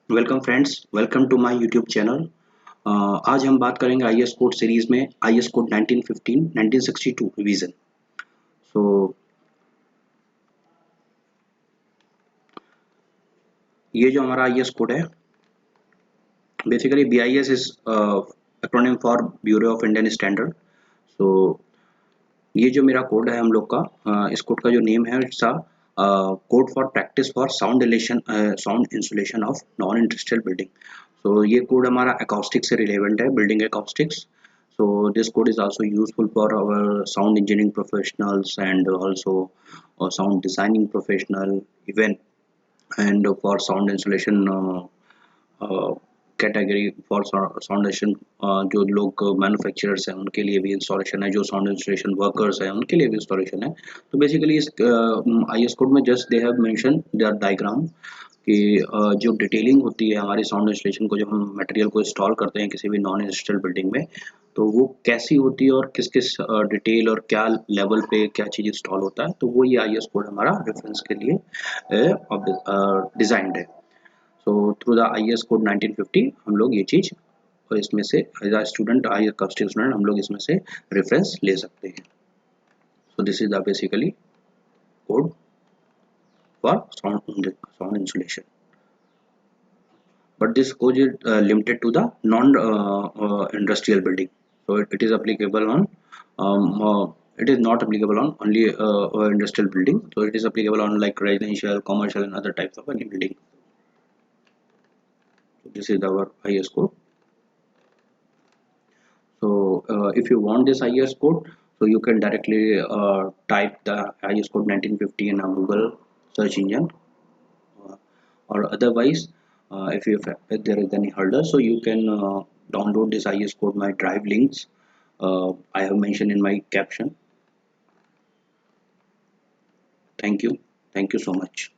Welcome friends, welcome to my YouTube channel. आज हम बात करेंगे आईएस कोड सीरीज में आईएस कोड 1915 1962 रिवीजन। सो ये जो हमारा आईएस कोड है, basically BIS is acronym for Bureau of Indian Standard. So ये जो मेरा कोड है हम लोग का, इस कोड का जो नेम है it's a code for practice for sound insulation of non industrial building. So ये कोड हमारा अकॉस्टिक से रिलेवेंट है, building acoustics. So this code is also useful for our sound engineering professionals and also sound designing professional even, and for sound insulation category for soundation. जो लोग manufacturers हैं उनके लिए भी इंस्टॉलेशन है, जो साउंड इंस्टॉलेशन वर्कर्स हैं उनके लिए भी इंस्टॉलेशन है। तो बेसिकली इस आई एस कोड में just they have mention their diagram कि जो डिटेलिंग होती है हमारी साउंड इंस्टॉलेशन को, जब हम मटेरियल को इंस्टॉल करते हैं किसी भी नॉन इंडस्ट्रियल बिल्डिंग में, तो वो कैसी होती है और किस किस डिटेल और क्या लेवल पे क्या चीज़ इंस्टॉल होता है, तो वो ये आई एस कोड हमारा रेफरेंस के लिए डिज़ाइंड है। So through the I S code 1950 हम लोग ये चीज़ और इसमें से as a student, I costing student, हम लोग इसमें से रेफरेंस ले सकते हैं। So this is the basically code for sound insulation, but this code is limited to the non industrial building. So it is applicable on it is not applicable on only industrial building. So it is applicable on like residential, commercial and other types of any building. So this is our IS code. So if you want this IS code, so you can directly type the IS code 1950 in a Google search engine, or otherwise if there is any hurdle, so you can download this IS code. My drive links I have mentioned in my caption. Thank you so much.